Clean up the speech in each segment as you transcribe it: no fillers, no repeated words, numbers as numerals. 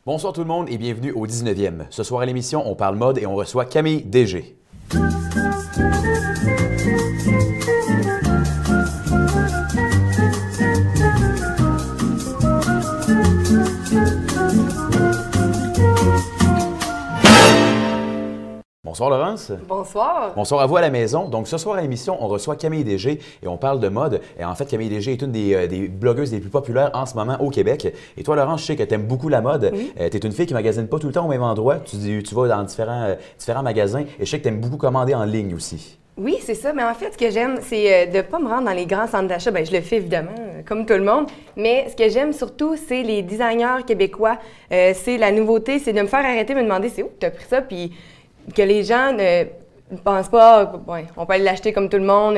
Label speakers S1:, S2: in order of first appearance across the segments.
S1: Bonsoir tout le monde et bienvenue au 19e. Ce soir à l'émission, on parle mode et on reçoit Camille DG. Bonsoir Laurence.
S2: Bonsoir.
S1: Bonsoir à vous à la maison. Donc ce soir à l'émission, on reçoit Camille DG et on parle de mode. Et en fait, Camille DG est une des blogueuses les plus populaires en ce moment au Québec. Et toi Laurence, je sais que tu aimes beaucoup la mode.
S2: Oui.
S1: Tu es une fille qui magasine pas tout le temps au même endroit. Tu vas dans différents magasins et je sais que tu aimes beaucoup commander en ligne aussi.
S2: Oui, c'est ça. Mais en fait, ce que j'aime, c'est de ne pas me rendre dans les grands centres d'achat. Bien, je le fais évidemment, comme tout le monde. Mais ce que j'aime surtout, c'est les designers québécois. C'est la nouveauté, c'est de me faire arrêter, me demander c'est où tu as pris ça, puis que les gens ne pensent pas, ouais, on peut aller l'acheter comme tout le monde.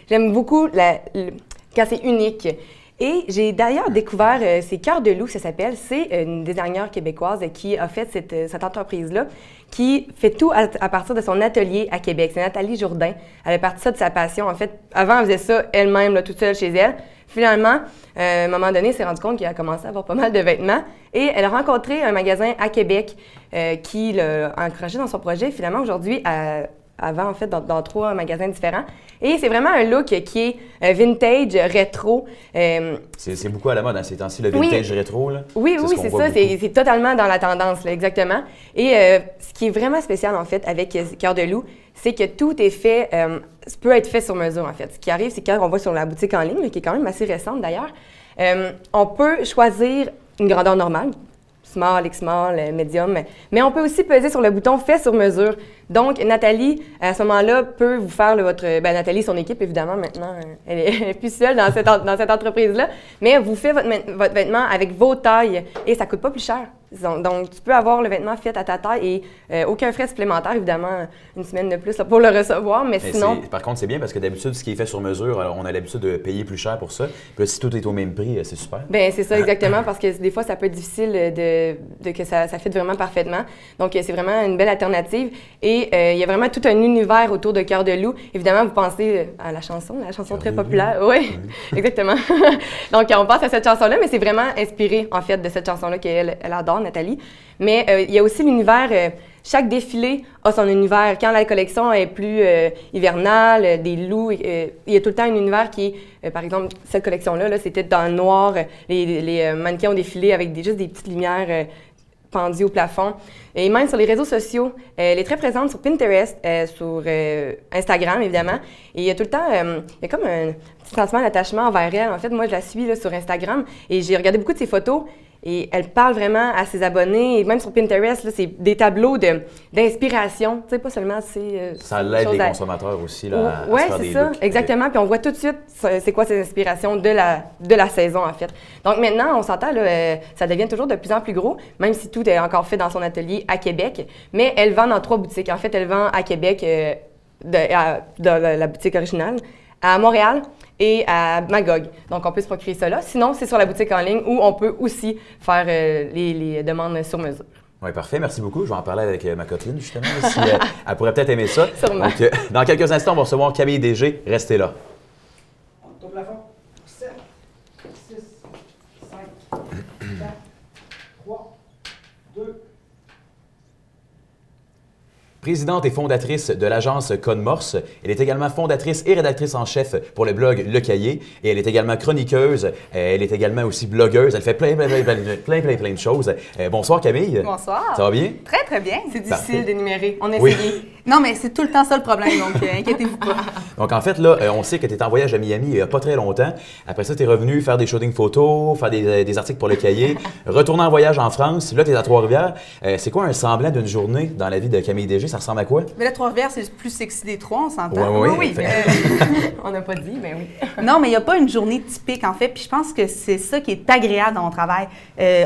S2: J'aime beaucoup quand c'est unique. Et j'ai d'ailleurs découvert, c'est Cœur de Loup, ça s'appelle. C'est une designer québécoise qui a fait cette entreprise-là, qui fait tout à partir de son atelier à Québec. C'est Nathalie Jourdain. Elle a parti ça de sa passion. En fait, avant, elle faisait ça elle-même, là, toute seule chez elle. Finalement, à un moment donné, elle s'est rendue compte qu'elle a commencé à avoir pas mal de vêtements. Et elle a rencontré un magasin à Québec qui l'a encouragée dans son projet. Finalement, aujourd'hui, elle vend en fait dans 3 magasins différents. Et c'est vraiment un look qui est vintage, rétro.
S1: C'est beaucoup à la mode, hein, ces temps-ci, le vintage rétro. Là.
S2: Oui, c'est ça. C'est totalement dans la tendance, là, exactement. Et ce qui est vraiment spécial, en fait, avec Cœur de Loup, c'est que tout est fait, peut être fait sur mesure, en fait. Ce qui arrive, c'est quand on va sur la boutique en ligne, qui est quand même assez récente d'ailleurs, on peut choisir une grandeur normale, small, X-small, medium, mais on peut aussi peser sur le bouton « Fait sur mesure ». Donc, Nathalie, à ce moment-là, peut vous faire Nathalie, son équipe, évidemment, maintenant, elle est plus seule dans cette entreprise-là, mais vous fait votre vêtement avec vos tailles et ça ne coûte pas plus cher. Donc, tu peux avoir le vêtement fait à ta taille et aucun frais supplémentaire, évidemment, une semaine de plus là, pour le recevoir, mais sinon...
S1: Par contre, c'est bien parce que d'habitude, ce qui est fait sur mesure, on a l'habitude de payer plus cher pour ça. Puis là, si tout est au même prix, c'est super.
S2: Bien, c'est ça, exactement, parce que des fois, ça peut être difficile que ça fitte vraiment parfaitement. Donc, c'est vraiment une belle alternative. Et il y a vraiment tout un univers autour de Cœur de Loup. Évidemment, vous pensez à la chanson très populaire. Oui, exactement. Donc, on pense à cette chanson-là, mais c'est vraiment inspiré, en fait, de cette chanson-là qu'elle adore, Nathalie. Mais il y a aussi l'univers, chaque défilé a son univers. Quand la collection est plus hivernale, des loups, il y a tout le temps un univers qui est, par exemple, cette collection-là, c'était dans le noir, les mannequins ont défilé avec juste des petites lumières pendues au plafond. Et même sur les réseaux sociaux, elle est très présente sur Pinterest, sur Instagram, évidemment. Et il y a tout le temps, il y a comme un petit sentiment d'attachement envers elle. En fait, moi, je la suis là, sur Instagram et j'ai regardé beaucoup de ses photos. Et elle parle vraiment à ses abonnés, et même sur Pinterest, c'est des tableaux d'inspiration, tu sais, pas seulement
S1: ça l'aide les consommateurs aussi, là,
S2: oui,
S1: à se faire
S2: c'est
S1: des
S2: ça,
S1: looks.
S2: exactement, puis on voit tout de suite c'est quoi ces inspirations de la saison, en fait. Donc maintenant, on s'entend, là, ça devient toujours de plus en plus gros, même si tout est encore fait dans son atelier à Québec, mais elle vend dans 3 boutiques. En fait, elle vend à Québec, dans la boutique originale, à Montréal et à Magog. Donc, on peut se procurer ça là. Sinon, c'est sur la boutique en ligne où on peut aussi faire les demandes sur mesure.
S1: Oui, parfait. Merci beaucoup. Je vais en parler avec ma copine, justement, si elle pourrait peut-être aimer ça.
S2: Sûrement.
S1: Donc, dans quelques instants, on va recevoir Camille DG. Restez là.
S3: On tourne la fond. 7, 6, 5, 4, 3, 2,
S1: Présidente et fondatrice de l'agence Code Morse, elle est également fondatrice et rédactrice en chef pour le blog Le Cahier. Et elle est également chroniqueuse, elle est également aussi blogueuse. Elle fait plein de choses. Bonsoir Camille.
S4: Bonsoir.
S1: Ça va bien?
S4: Très, très bien.
S2: C'est difficile d'énumérer. On a
S1: Oui.
S2: essayé.
S4: Non, mais c'est tout le temps ça le problème, donc inquiétez-vous pas.
S1: Donc en fait, là, on sait que tu es en voyage à Miami il n'y a pas très longtemps. Après ça, tu es revenu faire des shootings photos, faire des articles pour Le Cahier, retourner en voyage en France. Là, tu es à Trois-Rivières. C'est quoi un semblant d'une journée dans la vie de Camille DG? Ça ressemble à quoi?
S4: Mais là, Trois-Rivières, c'est le plus sexy des 3, on s'entend.
S1: Oui.
S2: On n'a pas dit, mais oui.
S4: Non, mais il n'y a pas une journée typique, en fait. Puis je pense que c'est ça qui est agréable dans mon travail.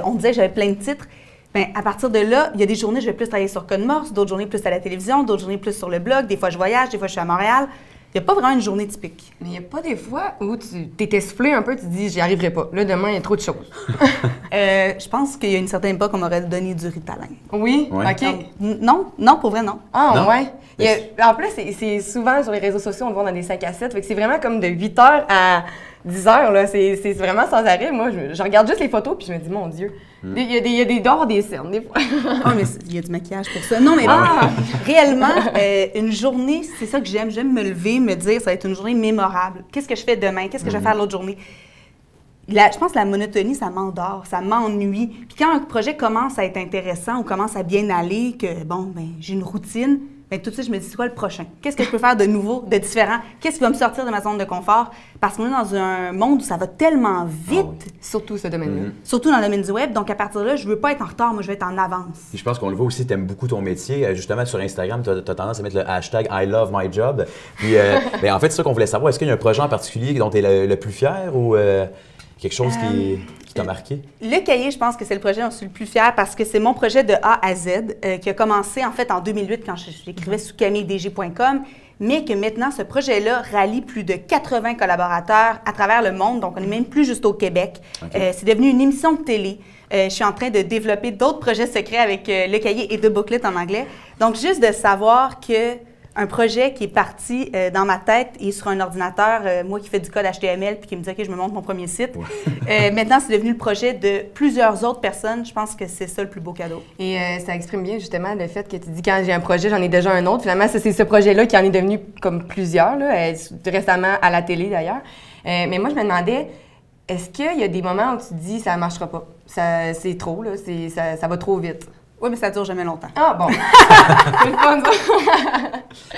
S4: On disait que j'avais plein de titres. Bien, à partir de là, il y a des journées, je vais plus travailler sur Code Morse, d'autres journées plus à la télévision, d'autres journées plus sur le blog. Des fois, je voyage, des fois, je suis à Montréal. Il n'y a pas vraiment une journée typique.
S2: Mais il n'y a pas des fois où tu t'es essoufflé un peu, tu te dis, j'y arriverai pas. Là, demain, il y a trop de choses.
S4: Je pense qu'il y a une certaine époque, on m'aurait donné du Ritalin.
S2: Oui?
S1: Ouais.
S2: OK.
S4: Non, pour vrai, non.
S2: Ah,
S1: Non?
S2: ouais. En plus, c'est souvent sur les réseaux sociaux, on le voit dans des 5 à 7. Fait que c'est vraiment comme de 8 heures à 10 heures, là, c'est vraiment sans arrêt. Moi, je regarde juste les photos puis je me dis, mon Dieu, il y a des dors, des cernes, des fois.
S4: Ah, mais il y a du maquillage pour ça. Non, mais réellement, une journée, c'est ça que j'aime. J'aime me lever, me dire, ça va être une journée mémorable. Qu'est-ce que je fais demain? Qu'est-ce que je vais faire l'autre journée? Je pense que la monotonie, ça m'endort, ça m'ennuie. Puis quand un projet commence à être intéressant ou commence à bien aller, que, bon, ben j'ai une routine, bien, tout de suite, je me dis, c'est quoi le prochain? Qu'est-ce que je peux faire de nouveau, de différent? Qu'est-ce qui va me sortir de ma zone de confort? Parce qu'on est dans un monde où ça va tellement vite.
S2: Surtout ce domaine-là.
S4: Surtout dans le domaine du web. Donc, à partir de là, je veux pas être en retard, moi, je veux être en avance.
S1: Puis je pense qu'on le voit aussi, tu aimes beaucoup ton métier. Justement, sur Instagram, tu as tendance à mettre le hashtag I love my job. Puis, ben, en fait, c'est ça qu'on voulait savoir. Est-ce qu'il y a un projet en particulier dont tu es le plus fier ou quelque chose qui t'a marqué?
S4: Le cahier, je pense que c'est le projet dont je suis le plus fière parce que c'est mon projet de A à Z qui a commencé en fait en 2008 quand j'écrivais sur camilledg.com, mais que maintenant, ce projet-là rallie plus de 80 collaborateurs à travers le monde, donc on n'est même plus juste au Québec.
S1: Okay.
S4: C'est devenu une émission de télé. Je suis en train de développer d'autres projets secrets avec le cahier et The Booklet en anglais. Donc, juste de savoir que un projet qui est parti dans ma tête et sur un ordinateur, moi qui fais du code HTML puis qui me dit « OK, je me montre mon premier site maintenant, c'est devenu le projet de plusieurs autres personnes. Je pense que c'est ça le plus beau cadeau.
S2: Et ça exprime bien justement le fait que tu dis quand j'ai un projet, j'en ai déjà un autre. Finalement, c'est ce projet-là qui en est devenu comme plusieurs, là, récemment à la télé d'ailleurs. Mais moi, je me demandais, est-ce qu'il y a des moments où tu te dis « ça ne marchera pas, c'est trop, là, ça va trop vite ».
S4: Oui, mais ça dure jamais longtemps.
S2: Ah bon! C'est le fun, ça!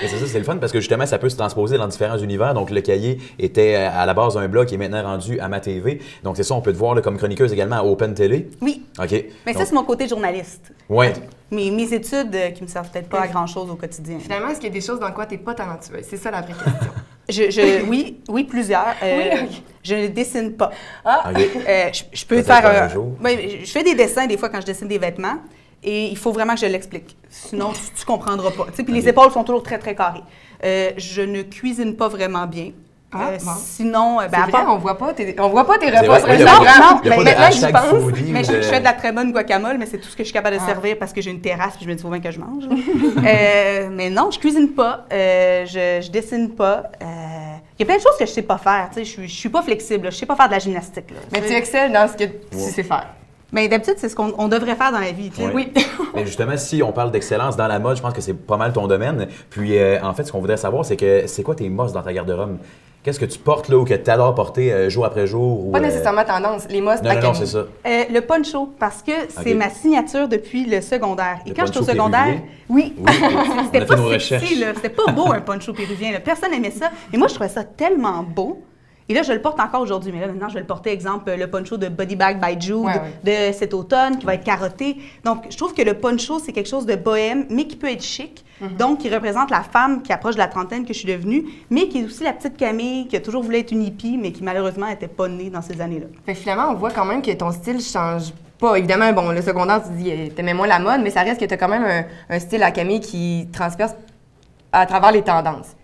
S1: Et c'est ça, c'est le fun parce que justement, ça peut se transposer dans différents univers. Donc, le cahier était à la base un blog qui est maintenant rendu à MaTV. Donc, c'est ça, on peut te voir là, comme chroniqueuse également à Open Télé.
S4: Oui.
S1: OK.
S4: Mais
S1: donc,
S4: ça, c'est mon côté journaliste.
S1: Oui.
S4: Mes études qui me servent peut-être pas à grand-chose au quotidien.
S2: Finalement, est-ce qu'il y a des choses dans quoi tu n'es pas talentueuse? C'est ça la vraie question.
S4: Oui, plusieurs.
S2: Oui.
S4: Je ne dessine pas.
S2: Ah!
S1: OK.
S4: Je peux
S1: Peut-être
S4: faire
S1: un jour.
S4: je fais des dessins des fois quand je dessine des vêtements. Et il faut vraiment que je l'explique. Sinon, tu comprendras pas. Puis les épaules sont toujours très, très carrées. Je ne cuisine pas vraiment bien.
S2: Bon.
S4: Sinon,
S2: C'est vrai, on voit pas tes repas
S1: C'est
S2: sur
S1: vrai, il y a
S2: Instagram.
S1: pas- il y a pas de
S2: Maintenant que j'y
S1: hashtag
S2: pense.
S1: foodie
S4: mais
S1: ou
S4: je
S1: de-
S4: fais de la très bonne guacamole, mais c'est tout ce que je suis capable de servir parce que j'ai une terrasse puis je me dis, faut bien que je mange. Mais non, je cuisine pas. Je dessine pas. Il y a plein de choses que je sais pas faire. Je suis pas flexible. Là. Je sais pas faire de la gymnastique. Là.
S2: Mais tu excelles dans ce que tu sais faire.
S4: Mais d'habitude, c'est ce qu'on devrait faire dans la vie.
S1: Ouais.
S2: Oui.
S1: Mais justement, si on parle d'excellence dans la mode, je pense que c'est pas mal ton domaine. Puis, en fait, ce qu'on voudrait savoir, c'est quoi tes mosses dans ta garde-robe? Qu'est-ce que tu portes là ou que tu adores porter jour après jour? Ou,
S2: Pas nécessairement tendance. Les mosses,
S1: Non, c'est ça.
S4: Le poncho, parce que c'est
S1: Ok.
S4: ma signature depuis le secondaire. Et
S1: Le
S4: quand j'étais au
S1: poncho
S4: secondaire,
S1: péruvien?
S4: oui,
S1: Oui,
S4: c'était
S1: on a fait
S4: pas
S1: nos
S4: sexy,
S1: recherches.
S4: là. C'était pas beau un poncho péruvien. Là. Personne n'aimait ça. Et moi, je trouvais ça tellement beau. Et là, je le porte encore aujourd'hui. Mais là, maintenant, je vais le porter, exemple, le poncho de Body Bag by Jude de cet automne qui va être carotté. Donc, je trouve que le poncho, c'est quelque chose de bohème, mais qui peut être chic. Donc, qui représente la femme qui approche de la trentaine que je suis devenue, mais qui est aussi la petite Camille qui a toujours voulu être une hippie, mais qui malheureusement n'était pas née dans ces années-là.
S2: Fait que finalement, on voit quand même que ton style change pas. Évidemment, bon, le secondaire, tu dis, t'aimais moins la mode, mais ça reste que t'as quand même un style à Camille qui transperce à travers les tendances.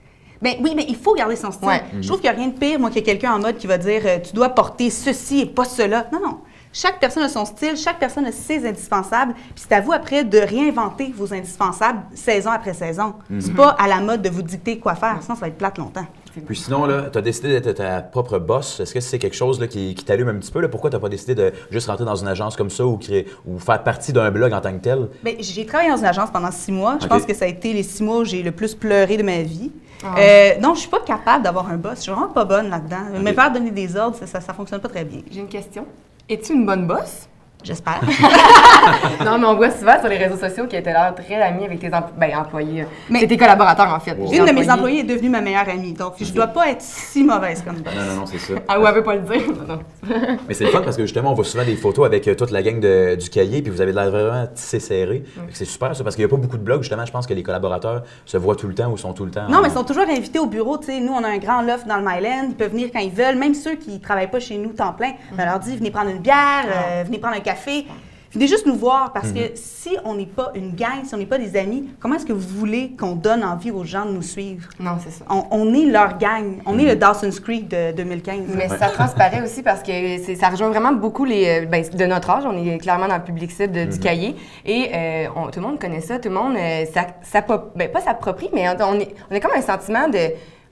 S4: Ben oui, mais il faut garder son style.
S2: Ouais.
S4: Je trouve qu'il n'y a rien de pire, moi, que quelqu'un en mode qui va dire tu dois porter ceci et pas cela. Non, non. Chaque personne a son style, chaque personne a ses indispensables. Puis c'est à vous après de réinventer vos indispensables saison après saison. C'est pas à la mode de vous dicter quoi faire, sinon ça va être plate longtemps.
S1: Puis sinon, là, tu as décidé d'être ta propre boss. Est-ce que c'est quelque chose là, qui t'allume un petit peu? Là? Pourquoi tu n'as pas décidé de juste rentrer dans une agence comme ça ou faire partie d'un blog en tant que tel?
S4: Bien, j'ai travaillé dans une agence pendant 6 mois. Je
S1: Ok.
S4: pense que ça a été les 6 mois où j'ai le plus pleuré de ma vie. Non, je suis pas capable d'avoir un boss. Je suis vraiment pas bonne là-dedans. Me faire donner des ordres, ça fonctionne pas très bien.
S2: J'ai une question. Es-tu une bonne boss?
S4: J'espère.
S2: Non, mais on voit souvent sur les réseaux sociaux que tu as l'air très amie avec tes employés.
S4: Mais-
S2: C'est tes collaborateurs, en fait.
S4: Une de mes employées est devenue ma meilleure amie. Donc, je dois pas être si mauvaise comme boss.
S1: Non, c'est ça.
S2: Ah, ou elle veut pas le dire? Non.
S1: Mais c'est le fun parce que justement, on voit souvent des photos avec toute la gang du cahier, puis vous avez de l'air vraiment tissé serré. Fait que c'est super ça, parce qu'il n'y a pas beaucoup de blogs. Justement, je pense que les collaborateurs se voient tout le temps ou sont tout le temps.
S4: Non, mais ils sont toujours invités au bureau. Tu sais, nous, on a un grand loft dans le Myland. Ils peuvent venir quand ils veulent. Même ceux qui ne travaillent pas chez nous temps plein, on leur dit venez prendre une bière, venez prendre un café. Venez juste nous voir parce que si on n'est pas une gang, si on n'est pas des amis, comment est-ce que vous voulez qu'on donne envie aux gens de nous suivre?
S2: Non, c'est ça.
S4: On est leur gang. On est le Dawson's Creek de 2015.
S2: Mais ça transparaît aussi parce que ça rejoint vraiment beaucoup de notre âge. On est clairement dans le public cible du cahier. Et tout le monde connaît ça. Tout le monde, pas s'approprie, mais on est comme un sentiment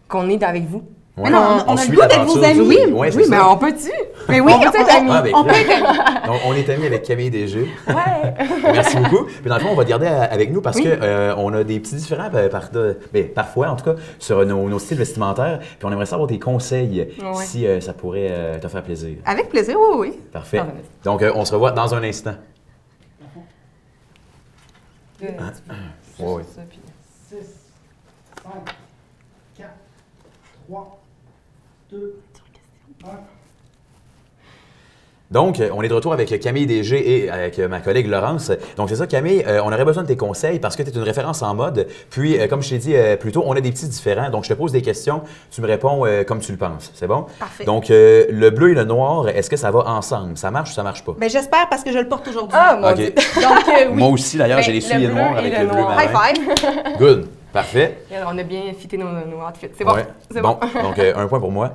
S2: qu'on est avec vous.
S1: Ouais.
S4: Mais non, on a le
S1: suit
S4: goût d'être
S1: l'aventure
S4: vos amis.
S1: du- Ouais, c'est
S2: Oui,
S1: ça.
S2: mais on peut-tu?
S4: Mais oui,
S2: on peut être amis.
S1: Ah, ben,
S2: On peut
S1: là,
S2: être amis.
S1: on est amis avec Camille DG.
S2: Ouais.
S1: Merci beaucoup. Puis dans le fond, on va te garder avec nous parce que on a des petits différends parfois, en tout cas, sur nos styles vestimentaires. Puis on aimerait savoir tes conseils si ça pourrait te faire plaisir.
S4: Avec plaisir, oui, oui.
S1: Parfait.
S2: Dans un instant.
S1: Donc, on se revoit dans un instant. Oui.
S3: 6, 5, 4, 3, 2, 1.
S1: Donc, on est de retour avec Camille DG et avec ma collègue Laurence. Donc, c'est ça, Camille, on aurait besoin de tes conseils parce que tu es une référence en mode. Puis, comme je t'ai dit plus tôt, on a des petits différents. Donc, je te pose des questions, tu me réponds comme tu le penses. C'est bon?
S4: Parfait.
S1: Donc, le bleu et le noir, est-ce que ça va ensemble? Ça marche ou ça marche pas?
S4: Ben, j'espère parce que je le porte aujourd'hui.
S2: Ah, mon
S1: OK.
S2: Dieu.
S4: Donc, oui.
S1: Moi aussi, d'ailleurs,
S2: Ben,
S1: j'ai les
S2: le
S1: souliers
S2: bleu
S1: noirs
S2: et
S1: avec
S2: le
S1: le bleu
S2: noir.
S1: marin.
S4: High five.
S1: Good. Parfait.
S2: On a bien fité nos outfits. C'est bon.
S1: Ouais.
S2: C'est bon.
S1: Donc, un point pour moi.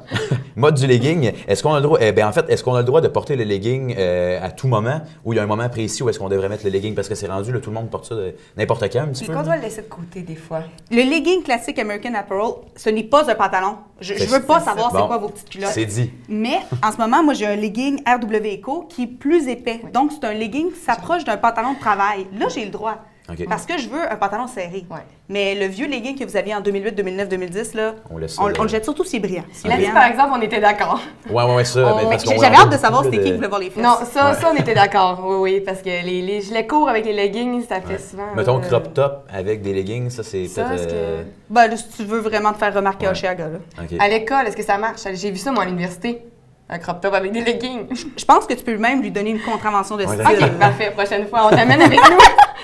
S1: Mode du legging. Est-ce qu'on a le droit, en fait, est-ce qu'on a le droit de porter le legging à tout moment ou il y a un moment précis où est-ce qu'on devrait mettre le legging parce que c'est rendu, là, tout le monde porte ça n'importe quand un petit
S2: Est-ce
S1: peu?
S2: qu'on
S1: là?
S2: doit le laisser de côté des fois?
S4: Le legging classique American Apparel, ce n'est pas un pantalon. Je veux pas savoir c'est
S1: Bon.
S4: quoi vos petites culottes.
S1: C'est dit.
S4: Mais en ce moment, moi, j'ai un legging RW Eco qui est plus épais. Donc, c'est un legging qui s'approche d'un pantalon de travail. Là, j'ai le droit.
S1: OK.
S4: Parce que je veux un pantalon serré.
S2: Ouais.
S4: Mais le vieux legging que vous aviez en 2008, 2009, 2010, là,
S1: On laisse ça,
S4: on
S1: là.
S4: le jette surtout s'il est brillant. S'il est
S2: Là-dessus,
S4: brillant.
S2: par exemple, on était d'accord.
S1: Ouais, ça. mais parce qu'on-
S4: J'avais
S1: on a
S4: hâte de savoir
S1: beaucoup
S4: c'était qui
S1: de-
S4: qui voulait voir les fesses.
S2: Non, ça,
S1: Ouais.
S2: ça, on était d'accord. Oui, parce que les gilets courts avec les leggings, ça fait souvent.
S1: Mettons crop top avec des leggings, ça c'est
S2: Ça,
S1: peut-être.
S2: est-ce que-
S4: Ben, là, si tu veux vraiment te faire remarquer
S1: Ouais.
S4: à Chiaga, là.
S1: OK.
S2: À l'école, est-ce que ça marche? J'ai vu ça, moi, à l'université. Un crop top avec des leggings.
S4: Je pense que tu peux même lui donner une contravention de
S1: Ouais,
S4: style.
S2: OK, parfait. Prochaine fois, on t'amène avec nous.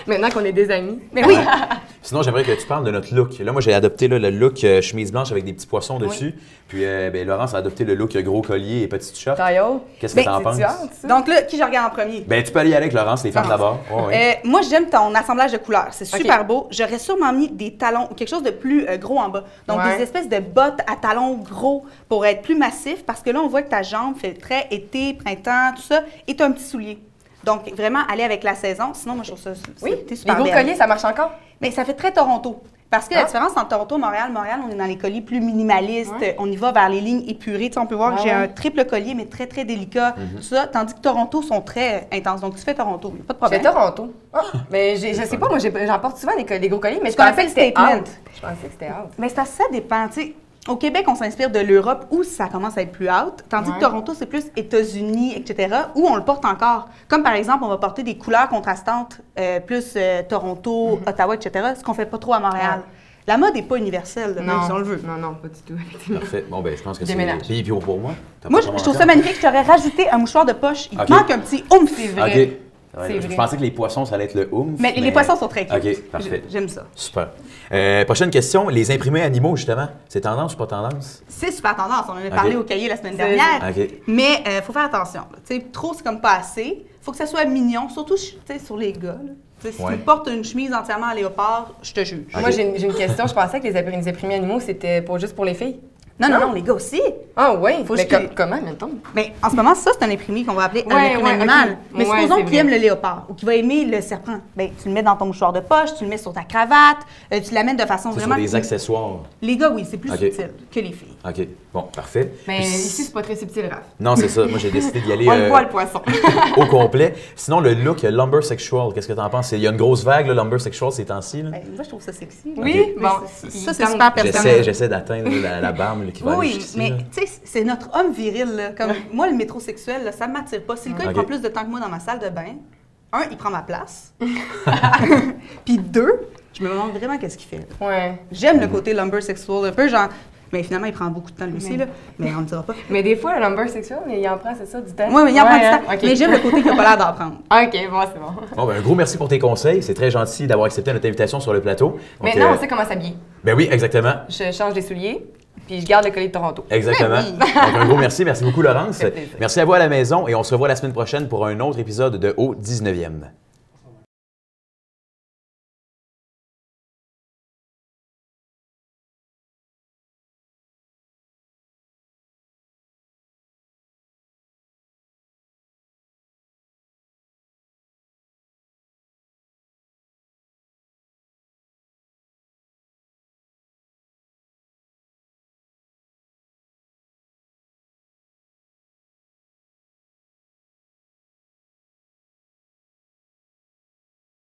S2: Maintenant qu'on est des amis.
S4: Mais oui,
S1: Sinon, j'aimerais que tu parles de notre look. Là, moi, j'ai adopté là, le look chemise blanche avec des petits poissons dessus. Puis, ben, Laurence a adopté le look gros collier et petite short.
S2: Taille haute.
S1: Qu'est-ce que
S4: Ben,
S1: t'en penses?
S2: C'est hâte, ça?
S4: donc là, qui je regarde en premier?
S1: Ben, tu peux aller y aller avec Laurence, les femmes d'abord. Ouais, ouais.
S4: Moi, j'aime ton assemblage de couleurs. C'est
S2: OK.
S4: super beau. J'aurais sûrement mis des talons ou quelque chose de plus gros en bas. Donc,
S2: Ouais.
S4: des espèces de bottes à talons gros pour être plus massif parce que là, on voit que ta jambe fait très été, printemps, tout ça, et tu as un petit soulier. Donc, vraiment, aller avec la saison. Sinon, moi, je trouve ça
S2: Oui,
S4: t'es
S2: les
S4: super
S2: gros
S4: belle.
S2: colliers, ça marche encore?
S4: Mais ça fait très Toronto. Parce que la
S2: Ah.
S4: différence entre Toronto et Montréal, on est dans les colliers plus minimalistes.
S2: Ouais.
S4: On y va vers les lignes épurées. Tu sais, on peut voir que
S2: Ouais,
S4: j'ai
S2: ouais.
S4: un triple collier, mais très, très délicat. Tout ça, tandis que Toronto sont très intenses. Donc, tu fais Toronto. Pas de
S2: Je fais
S4: problème.
S2: Toronto. Ah, mais je sais pas, moi, j'en porte souvent des gros colliers, mais je
S4: qu'on
S2: pensais
S4: appelle
S2: que c'était
S4: statement.
S2: out. Je pensais que c'était out.
S4: Mais ça dépend. Tu sais, au Québec, on s'inspire de l'Europe où ça commence à être plus haute, tandis
S2: Ouais.
S4: que Toronto, c'est plus États-Unis, etc., où on le porte encore. Comme par exemple, on va porter des couleurs contrastantes, plus Toronto, Ottawa, etc., ce qu'on fait pas trop à Montréal.
S2: Ouais.
S4: La mode n'est pas universelle, même si on le veut.
S2: Non, pas du tout, effectivement.
S1: Parfait. Bon, ben, je pense que c'est.
S2: Déménage.
S1: Puis pour moi. t'as
S4: Moi,
S1: pas
S4: je
S1: de
S4: trouve ça
S1: commentaire?
S4: magnifique. Je t'aurais rajouté un mouchoir de poche. Il te
S1: OK.
S4: manque un petit oomph.
S2: C'est
S1: OK.
S2: vrai.
S1: Ouais,
S2: C'est
S1: je
S2: vrai.
S1: pensais que les poissons, ça allait être le oomph.
S4: Mais les poissons sont très cute.
S1: OK, parfait.
S4: J'aime ça.
S1: Super. Prochaine question. Les imprimés animaux, justement. C'est tendance ou pas tendance?
S4: C'est super tendance. On en a parlé au cahier la semaine
S2: C'est-
S4: dernière.
S1: OK.
S4: Mais il faut faire attention. là. Tu sais, trop, c'est comme pas assez. Il faut que ça soit mignon, surtout tu sais, sur les gars. là. Tu sais, si
S1: Ouais.
S4: tu portes une chemise entièrement en léopard, je te juge.
S2: Moi, j'ai une question. Je pensais que les imprimés animaux, c'était juste pour les filles.
S4: Non, les gars aussi.
S2: Ah oui?
S4: Faut
S2: Mais
S4: juste que-
S2: comment, mettons?
S4: Mais en ce moment, ça, c'est un imprimé qu'on va appeler un
S2: Ouais,
S4: imprimé
S2: ouais,
S4: animal.
S2: ok.
S4: Mais
S2: Ouais,
S4: supposons
S2: c'est
S4: qu'il
S2: vrai.
S4: aime le léopard ou qu'il va aimer le serpent. Ben, tu le mets dans ton mouchoir de poche, tu le mets sur ta cravate, tu l'amènes de façon
S1: C'est
S4: vraiment...
S1: sur des accessoires.
S4: Les gars, oui, c'est plus
S1: Ok.
S4: subtil que les filles.
S1: OK. Bon, parfait.
S2: Mais
S1: Puis,
S2: ici, c'est pas très subtil, Raph.
S1: Non, c'est ça. Moi, j'ai décidé d'y aller
S2: On le voit, le poisson.
S1: au complet. Sinon, le look lumbersexual, qu'est-ce que t'en penses? Il y a une grosse vague, le lumbersexual, ces temps-ci. là.
S4: Ben, moi, je trouve ça sexy.
S2: Oui?
S4: Mais
S2: Bon,
S4: ça,
S2: il
S4: c'est
S2: tente.
S4: super personnel.
S1: J'essaie d'atteindre la barbe là, qui va aller
S4: Oui,
S1: jusqu'ici.
S4: mais
S1: là.
S4: tu sais, c'est notre homme viril. Là. Comme moi, le métrosexuel, là, ça ne m'attire pas. Si le gars, il
S1: Ok.
S4: prend plus de temps que moi dans ma salle de bain, un, il prend ma place. Puis deux, je me demande vraiment qu'est-ce qu'il fait. là.
S2: Ouais.
S4: J'aime le côté lumbersexual, un peu genre... Mais finalement, il prend beaucoup de temps lui aussi,
S2: Mais-
S4: là. Mais on ne le dira pas.
S2: Mais des fois, le lumber sexuel, il en prend, c'est ça, du temps?
S4: Oui, mais il en prend du
S2: hein?
S4: temps.
S2: OK.
S4: Mais j'aime le côté qu'il n'a pas l'air d'en prendre.
S2: OK, bon, c'est bon.
S1: Bon, ben, un gros merci pour tes conseils. C'est très gentil d'avoir accepté notre invitation sur le plateau. Donc,
S2: Maintenant, on sait comment s'habiller.
S1: Ben oui, exactement.
S2: Je change les souliers, puis je garde le collier de Toronto.
S1: Exactement.
S4: Ben oui.
S1: Donc, un gros merci. Merci beaucoup, Laurence.
S2: Ça fait plaisir.
S1: Merci à vous à la maison et on se revoit la semaine prochaine pour un autre épisode de Au 19e.